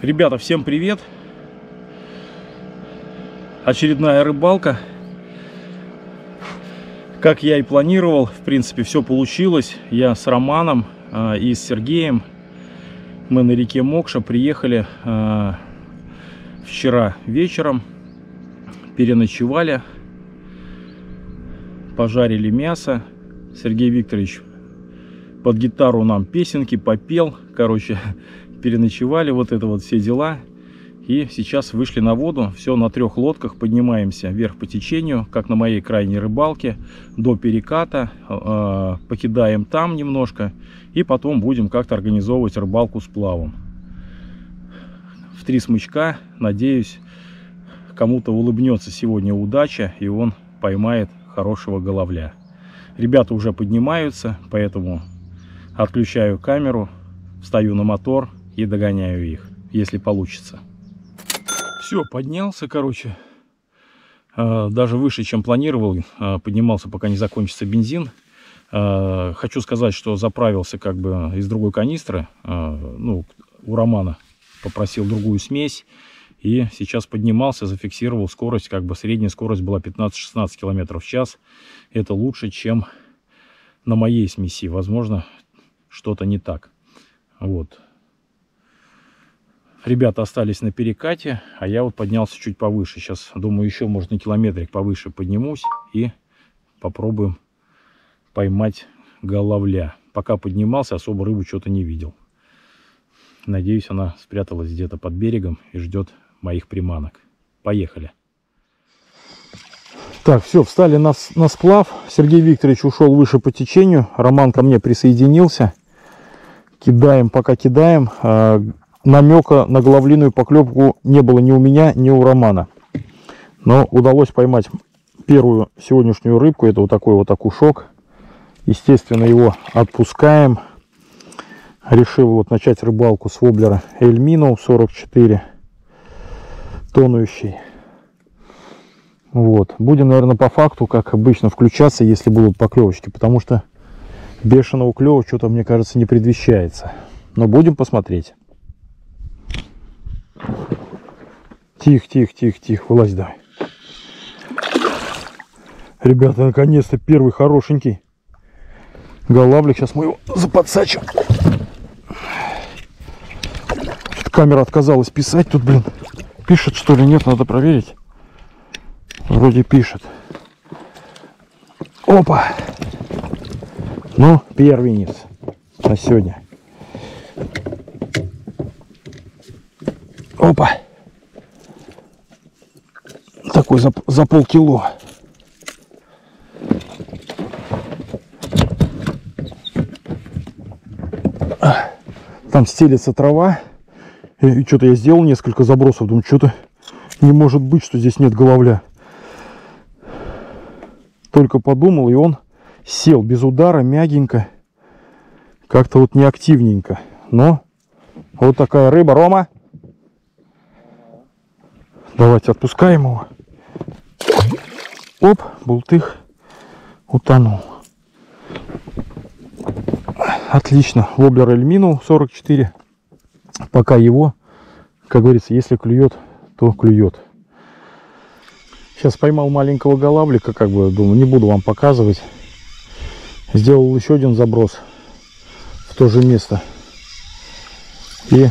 Ребята, всем привет! Очередная рыбалка. Как я и планировал, в принципе, все получилось. Я с Романом и с Сергеем, мы на реке Мокша приехали вчера вечером, переночевали, пожарили мясо. Сергей Викторович под гитару нам песенки попел, короче, переночевали, вот это вот все дела. И сейчас вышли на воду, все на 3 лодках, поднимаемся вверх по течению, как на моей крайней рыбалке, до переката, покидаем там немножко, и потом будем как-то организовывать рыбалку с плавом. В 3 смычка, надеюсь, кому-то улыбнется сегодня удача, и он поймает хорошего головля. Ребята уже поднимаются, поэтому отключаю камеру, встаю на мотор и догоняю их, если получится. Все, поднялся, короче, даже выше, чем планировал, поднимался, пока не закончится бензин. Хочу сказать, что заправился как бы из другой канистры, ну, у Романа попросил другую смесь, и сейчас поднимался, зафиксировал скорость, как бы средняя скорость была 15-16 км в час. Это лучше, чем на моей смеси, возможно, что-то не так. Вот. Ребята остались на перекате, а я вот поднялся чуть повыше. Сейчас, думаю, еще, может, на километрик повыше поднимусь и попробуем поймать головля. Пока поднимался, особо рыбу что-то не видел. Надеюсь, она спряталась где-то под берегом и ждет моих приманок. Поехали. Так, все, встали на сплав. Сергей Викторович ушел выше по течению. Роман ко мне присоединился. Кидаем, пока кидаем. Намека на головлиную поклевку не было ни у меня, ни у Романа. Но удалось поймать первую сегодняшнюю рыбку. Это вот такой вот окушок. Естественно, его отпускаем. Решил вот начать рыбалку с воблера El Minnow 44. Тонущий. Вот. Будем, наверное, по факту, как обычно, включаться, если будут поклевочки. Потому что бешеного клёва что-то, мне кажется, не предвещается. Но будем посмотреть. Тихо, тихо, тихо, тихо, вылазь давай. Ребята, наконец-то первый хорошенький голавлик. Сейчас мы его заподсачим. Камера отказалась писать тут, блин. Пишет, что ли? Нет, надо проверить. Вроде пишет. Опа! Ну, первенец на сегодня. Опа! Такой за полкило. Там стелется трава. И что-то я сделал несколько забросов. Думаю, что-то не может быть, что здесь нет головля. Только подумал, и он сел без удара, мягенько. Как-то вот не активненько. Но вот такая рыба. Рома! Давайте отпускаем его. Оп, бултых утонул. Отлично. Воблер El Minnow 44. Пока его, как говорится, если клюет, то клюет. Сейчас поймал маленького голавлика, как бы, думаю, не буду вам показывать. Сделал еще один заброс в то же место. И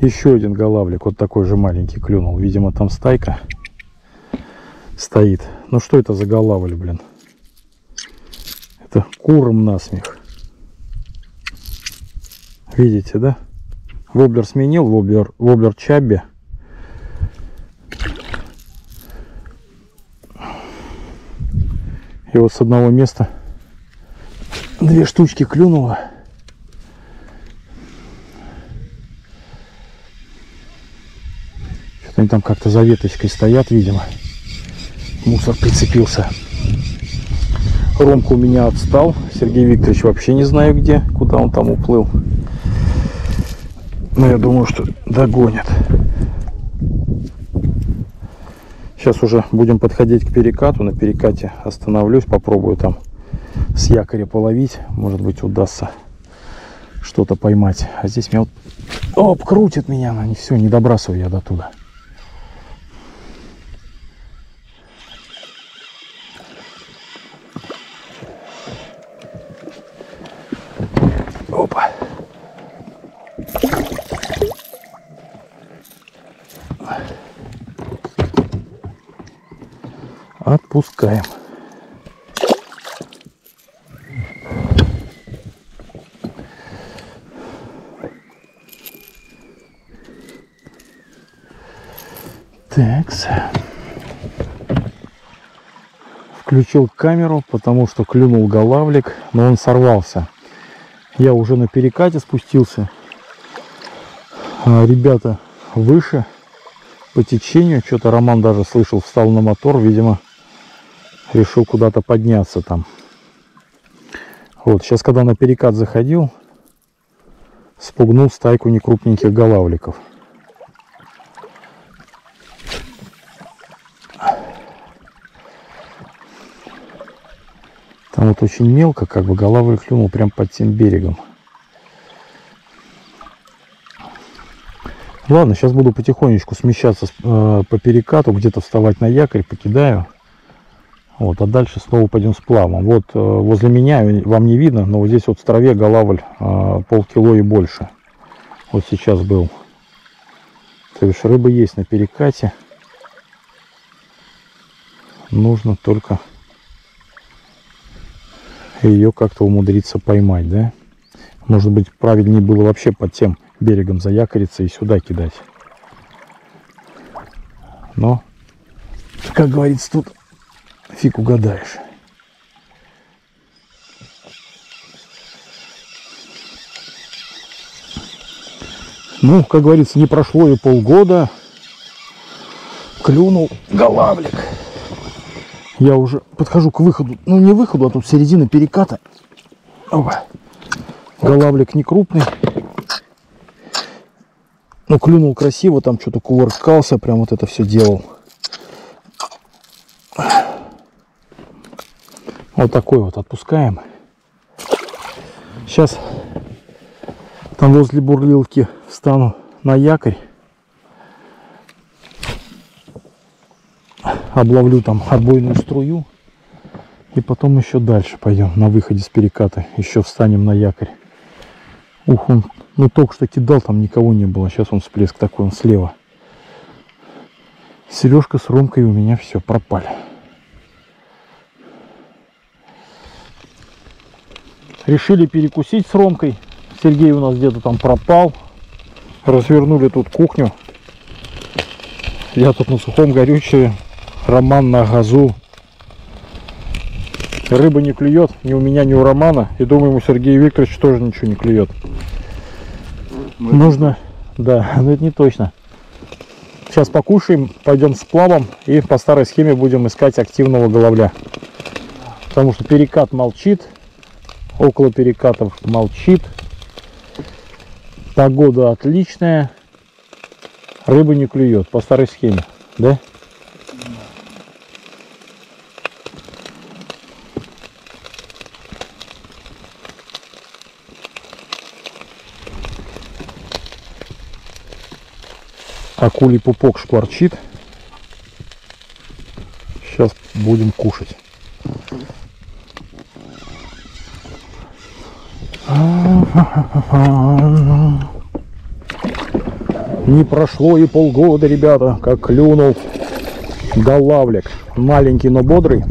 еще один голавлик, вот такой же маленький, клюнул. Видимо, там стайка стоит. Ну что это за голавль, блин? Это куром насмех. Видите, да? Воблер сменил, воблер Чабби. И вот с одного места 2 штучки клюнуло. Что-то они там как-то за веточкой стоят, видимо. Мусор прицепился. Ромка у меня отстал. Сергей Викторович вообще не знаю где, куда он там уплыл. Но я думаю, что догонят. Сейчас уже будем подходить к перекату. На перекате остановлюсь, попробую там с якоря половить. Может быть, удастся что-то поймать. А здесь меня вот Оп, крутит меня, она не все, не добрасываю я до туда. Опа. Отпускаем. Такс. Включил камеру, потому что клюнул голавлик, но он сорвался. Я уже на перекате спустился. Ребята выше по течению. Что-то Роман даже слышал, встал на мотор. Видимо, решил куда-то подняться там. Вот, сейчас, когда на перекат заходил, спугнул стайку некрупненьких голавликов. Там вот очень мелко, как бы голавлик клюнул прям под тем берегом. Ладно, сейчас буду потихонечку смещаться по перекату, где-то вставать на якорь, покидаю. Вот, а дальше снова пойдем с плавом. Вот возле меня, вам не видно, но вот здесь вот в траве голавль полкило и больше. Вот сейчас был. То есть рыба есть на перекате. Нужно только ее как-то умудриться поймать, да? Может быть, правильнее было вообще под тем берегом заякориться и сюда кидать. Но, как говорится, тут фиг угадаешь. Ну, как говорится, не прошло и полгода. Клюнул голавлик. Я уже подхожу к выходу. Ну, не выходу, а тут середина переката. Опа. Голавлик не крупный. Ну, клюнул красиво, там что-то кувыркался, прям вот это все делал. Вот такой вот отпускаем. Сейчас там возле бурлилки встану на якорь. Обловлю там отбойную струю. И потом еще дальше пойдем на выходе с переката. Еще встанем на якорь. Ух, он, ну только что кидал, там никого не было. Сейчас он всплеск такой, он слева. Сережка с Ромкой у меня все, пропали. Решили перекусить с Ромкой. Сергей у нас где-то там пропал. Развернули тут кухню. Я тут на сухом горючее. Роман на газу. Рыба не клюет ни у меня, ни у Романа. И думаю, у Сергея Викторовича тоже ничего не клюет. Нужно... Да, но это не точно. Сейчас покушаем, пойдем с плавом. И по старой схеме будем искать активного головля. Потому что перекат молчит. Около перекатов молчит. Погода отличная. Рыба не клюет. По старой схеме. Да? Акулий пупок шкварчит. Сейчас будем кушать. Не прошло и полгода, ребята, как клюнул голавлик. Маленький, но бодрый.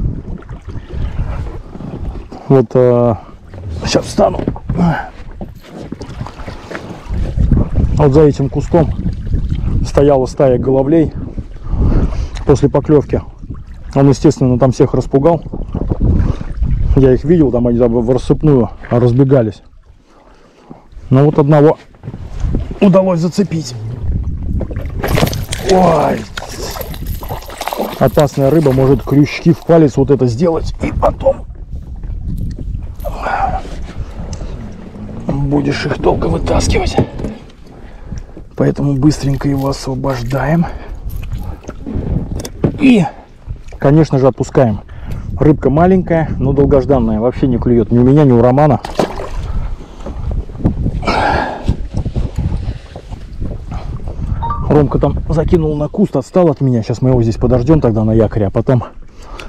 Вот сейчас встану. Вот за этим кустом стояла стая головлей после поклевки. Он, естественно, там всех распугал. Я их видел, там они в рассыпную разбегались. Но вот одного удалось зацепить. Ой! Опасная рыба, может крючки в палец вот это сделать. И потом будешь их долго вытаскивать. Поэтому быстренько его освобождаем. И, конечно же, отпускаем. Рыбка маленькая, но долгожданная. Вообще не клюет ни у меня, ни у Романа. Ромка там закинул на куст, отстал от меня. Сейчас мы его здесь подождем тогда на якоре, а потом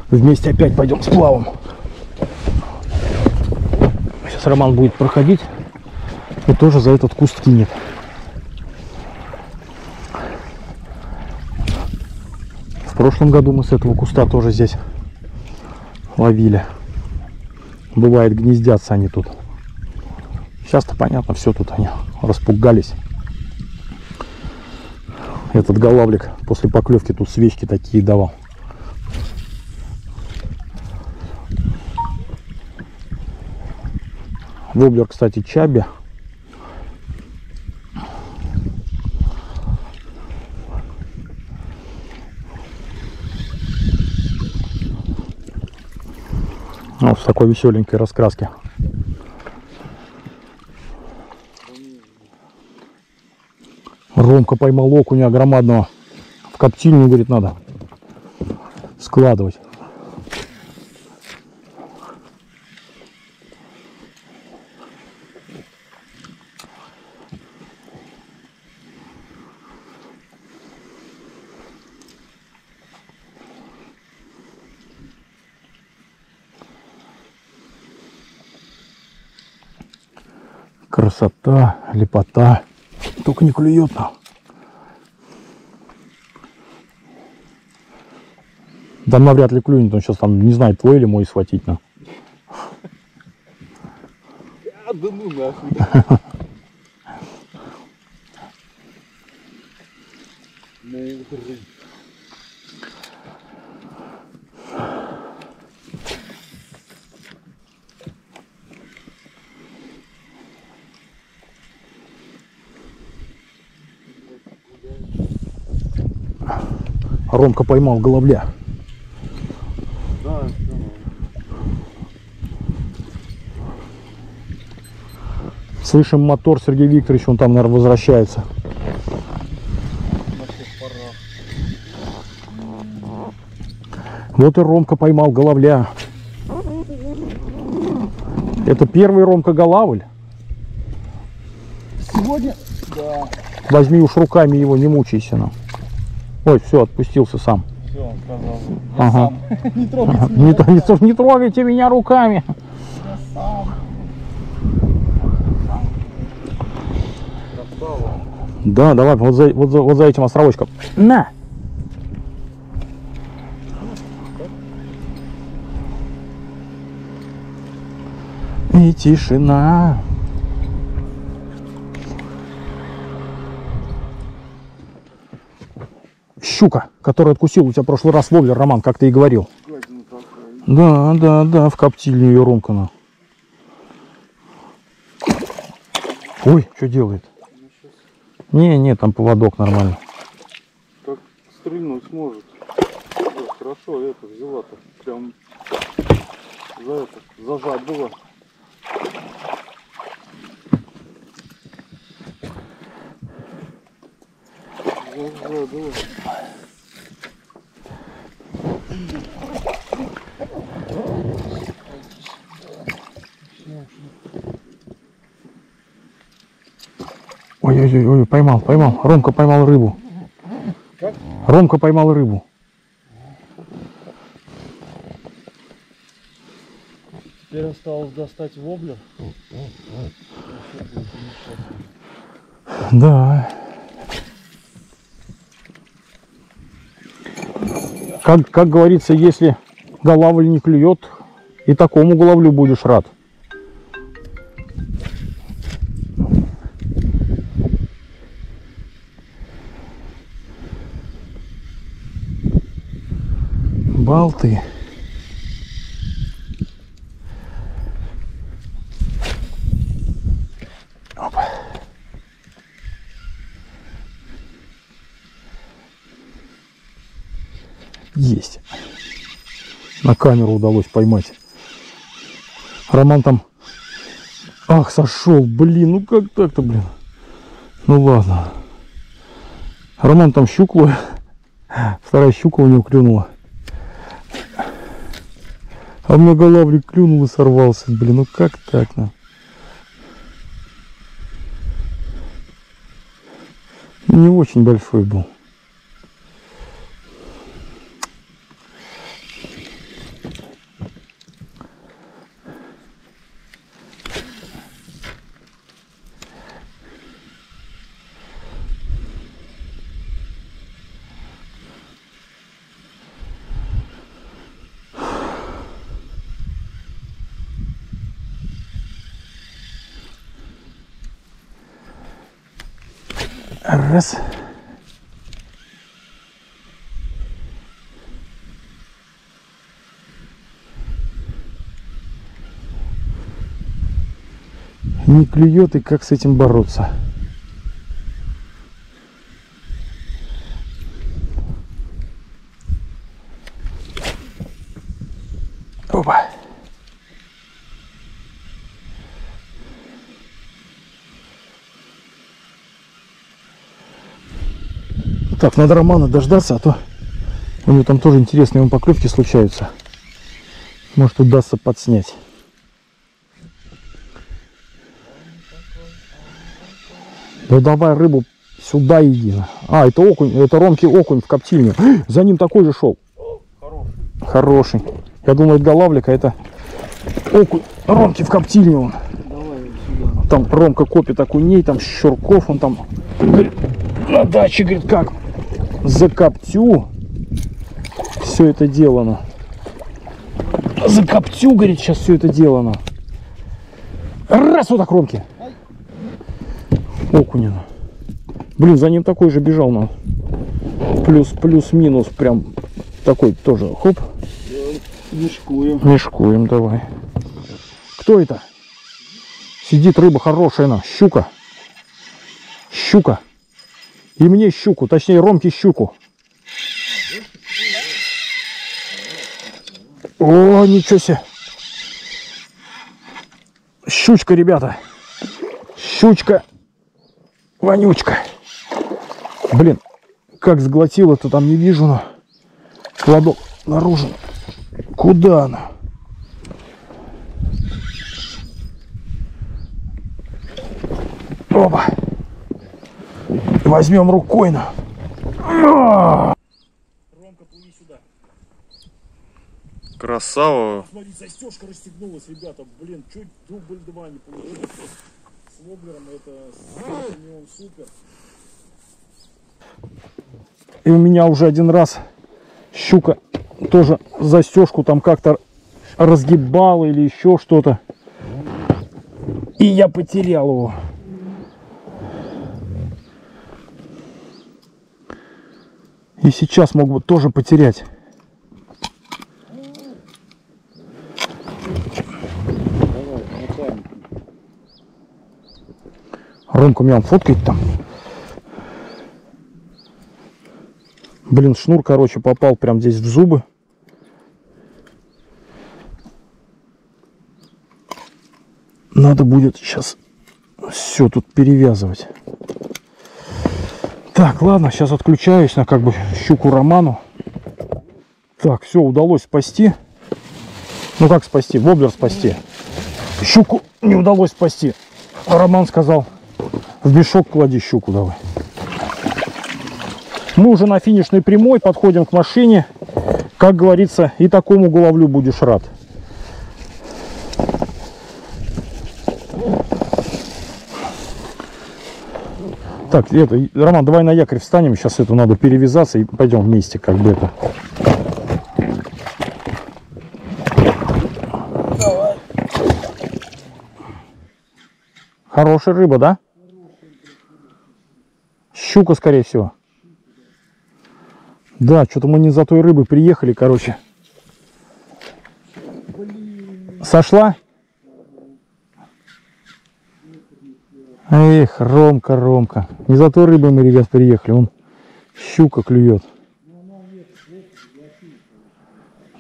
вместе опять пойдем сплавом. Сейчас Роман будет проходить и тоже за этот куст кинет. В прошлом году мы с этого куста тоже здесь ловили. Бывает, гнездятся они тут. Сейчас-то понятно, все тут они распугались. Этот голавлик после поклевки тут свечки такие давал. Воблер, кстати, чаби. Вот в такой веселенькой раскраске. Ромка поймал окуня громадного. В коптильню, говорит, надо складывать. Красота, лепота. Только не клюет нам. Да навряд ли клюнет, он сейчас там не знает, твой или мой схватить на. Да ну нахуй. Ромка поймал головля. Да, Слышим мотор, Сергей Викторович, он там, наверное, возвращается. Вот и Ромка поймал головля. Это первый Ромка голавль? сегодня? Да. Возьми уж руками его, не мучайся нам. Ой, все, отпустился сам. Все, он сказал. Ага. Не трогайте Не трогайте меня руками. Я сам. Красава. Да, давай, вот за этим островочком. На! И тишина. Щука, которую откусил у тебя в прошлый раз воблер, Роман, как ты и говорил. Да, в коптильню ее Ромкана. Ой, что делает? Не, там поводок нормально. Как стрельнуть сможет. Ой, хорошо, это взяла-то. Прям зажать было. Зажать было. Ой, поймал. Ромка поймал рыбу. Как? Ромка поймал рыбу. Теперь осталось достать воблер. Да. Как говорится, если голавль не клюет, и такому головлю будешь рад. Балты. Опа. Есть. На камеру удалось поймать. Роман там... Ах, сошел, блин, ну как так-то, блин. Ну ладно. Роман там щуку... Вторая щука у него клюнула. А мне голавлик клюнул и сорвался. Блин, ну как так-то? Не очень большой был. Раз. Не клюет, и как с этим бороться? Опа. Так, надо Романа дождаться, а то у него там тоже интересные поклевки случаются. Может, удастся подснять. Ну давай рыбу сюда иди. А, это окунь, это Ромки окунь в коптильню. За ним такой же шел. Хороший. Я думаю, это голавлик, а это окунь Ромки в коптильню. Там Ромка копит окуней, там щурков, он там на даче, говорит, как закоптю все это делано. Закоптю, говорит, сейчас все это делано. Раз, вот так, Ромки. Окунина. Блин, за ним такой же бежал, на плюс-минус, прям такой тоже, хоп. Мешкуем. Мешкуем, давай. Кто это? Сидит рыба хорошая, она, щука. Щука. И мне щуку, точнее Ромке щуку. О, ничего себе. Щучка, ребята. Щучка. Вонючка. Блин, как сглотила-то там не вижу, но кладу наружу. Куда она? Опа. Возьмем рукой на. Ромка, плыви сюда. Красава. Смотри, застежка расстегнулась, ребята. Блин, чуть дубль 2 не получилось. С воблером это он супер. И у меня уже один раз щука тоже застежку там как-то разгибала или еще что-то. И я потерял его. И сейчас мог бы тоже потерять. Ромка меня фоткает там. Блин, шнур, короче, попал прям здесь в зубы. Надо будет сейчас все тут перевязывать. Так, ладно, сейчас отключаюсь на как бы щуку Роману. Так, все, удалось спасти. Ну как спасти? Воблер спасти. Щуку не удалось спасти. А Роман сказал, в мешок клади щуку давай. Мы уже на финишной прямой, подходим к машине. Как говорится, и такому головлю будешь рад. Так, это, Роман, давай на якорь встанем, сейчас это надо перевязаться и пойдем вместе, как бы это. Давай. Хорошая рыба, да? Щука, скорее всего. Да, что-то мы не за той рыбой приехали, короче. Сошла? Эх, Ромка, Ромка. Не за той рыбой мы, ребят, приехали. Он щука клюет.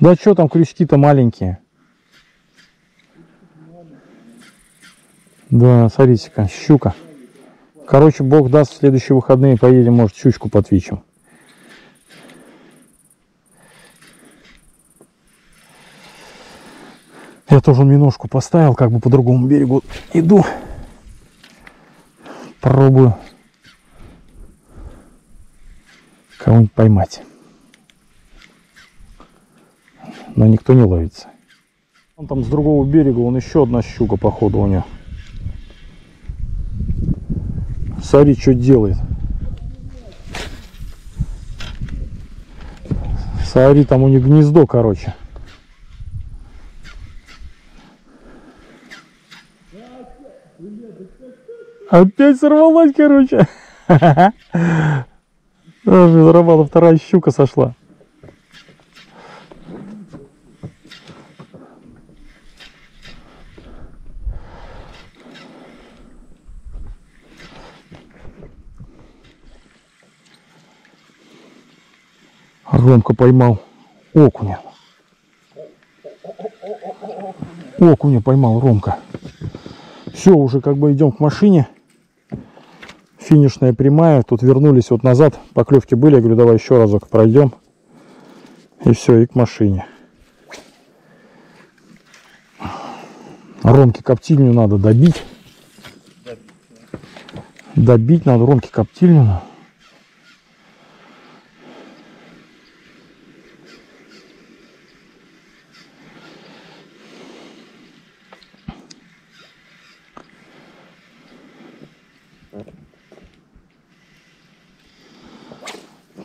Да что там, крючки-то маленькие. Да, смотрите-ка, щука. Короче, бог даст, в следующие выходные поедем, может, щучку подвичим. Я тоже миножку поставил, как бы по другому берегу иду. Пробую. кого-нибудь поймать. Но никто не ловится. Вон там с другого берега, вон еще одна щука, походу, у нее. Смотри, что делает. Смотри, там у них гнездо, короче. Опять сорвалась, короче. Даже Романа вторая щука сошла. Ромка поймал окуня. Окуня поймал Ромка. Все, уже как бы идем к машине. Финишная прямая. Тут вернулись вот назад. Поклевки были. Я говорю, давай еще разок пройдем. И все, и к машине. Ромке коптильню надо добить. Добить надо Ромке коптильню.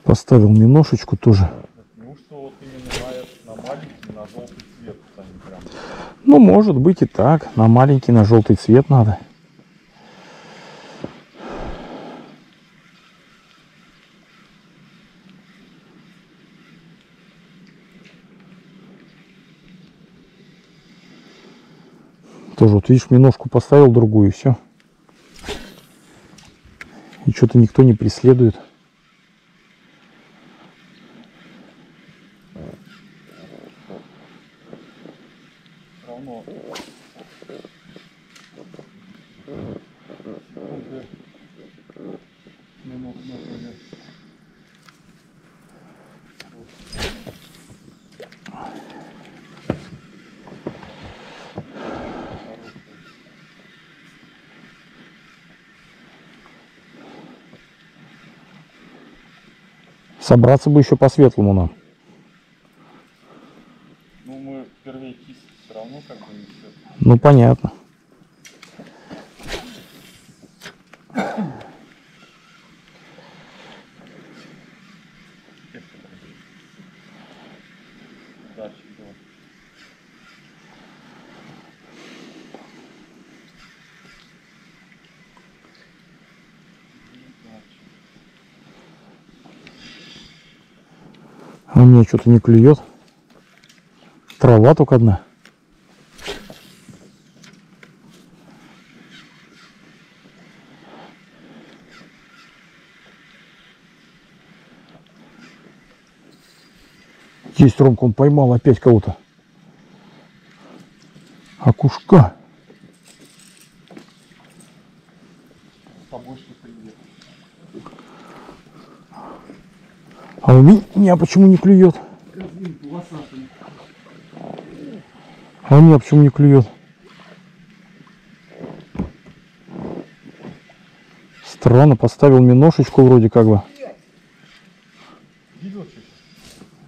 Поставил миношечку тоже. Неужто вот именно на маленький, на желтый цвет они прям... Ну, может быть и так. На маленький, на желтый цвет надо. Тоже вот видишь, миношку поставил другую, и все. И что-то никто не преследует. Равно минут, например. Собраться бы еще по-светлому нам. Ну, мы впервые кисть все равно как бы не все. Ну, понятно. Дальше было. А у меня что-то не клюет. Трава только одна. Есть, Ромка, он поймал опять кого-то. Окушка. С тобой что-то есть. А у меня почему не клюет? А у меня почему не клюет? Странно, поставил миношечку вроде как бы. Видел что-то?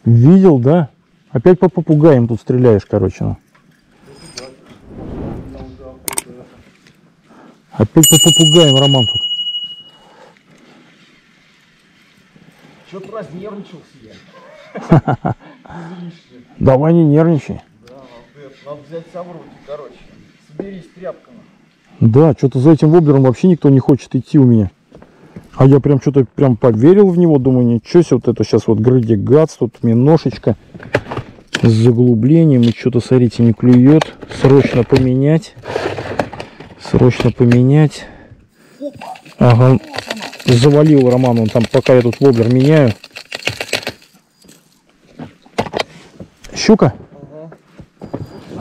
Видел, да? Опять по попугаям тут стреляешь, короче. Ну. Опять по попугаям, Роман, тут. Что-то разнервничался я. Излишне. Давай не нервничай. Да, надо взять себя в руки, короче. Соберись тряпками. Да, что-то за этим воблером вообще никто не хочет идти у меня. А я прям что-то прям поверил в него, думаю, ничего себе, вот это сейчас вот Грыди Гац, тут миношечка с заглублением, и что-то, смотрите, не клюет. Срочно поменять. Срочно поменять. Ага, завалил Роман, он там, пока я тут воблер меняю. Щука?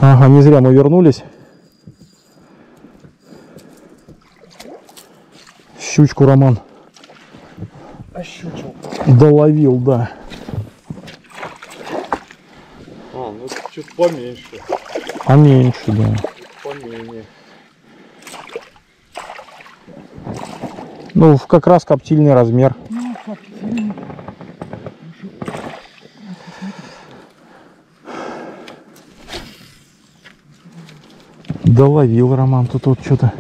Ага, не зря мы вернулись. Щучку Роман Ощучил. доловил, да. А, ну что-то поменьше. Поменьше, да. Поменьше. Ну, как раз коптильный размер. Ну, коптильный. Доловил Роман тут вот что-то.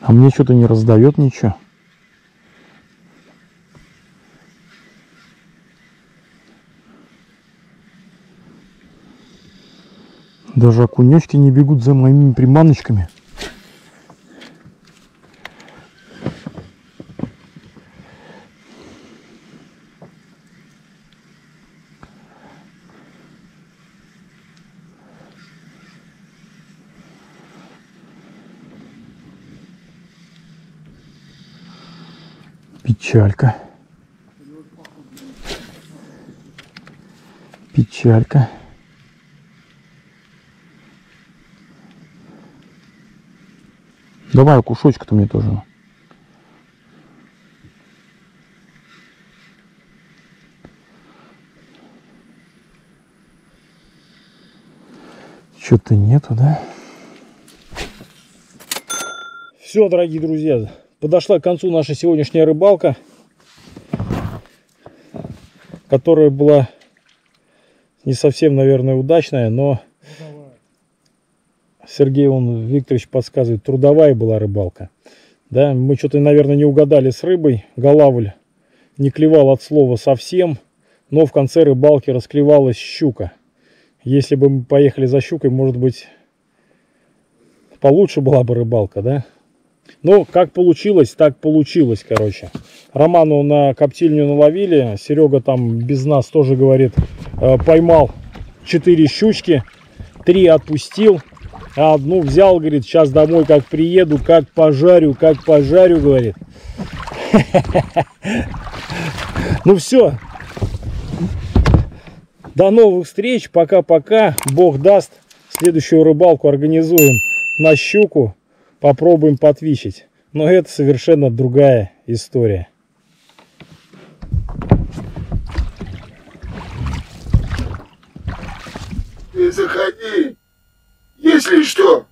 А мне что-то не раздает ничего. Даже окунечки не бегут за моими приманочками. Печалька. Печалька. Давай кусочек-то мне тоже. Что-то нету, да? Все, дорогие друзья, подошла к концу наша сегодняшняя рыбалка, которая была не совсем, наверное, удачная, но Сергей Викторович подсказывает, трудовая была рыбалка. Да, мы что-то, наверное, не угадали с рыбой. Голавль не клевал от слова совсем, но в конце рыбалки расклевалась щука. Если бы мы поехали за щукой, может быть, получше была бы рыбалка, да? Но как получилось, так получилось, короче. Роману на коптильню наловили. Серега там без нас тоже, говорит, поймал 4 щучки, 3 отпустил, а одну взял, говорит, сейчас домой как приеду, как пожарю, говорит. Ну все. До новых встреч, пока-пока. Бог даст, следующую рыбалку организуем на щуку, попробуем потвичить. Но это совершенно другая история. Ты заходи, если что.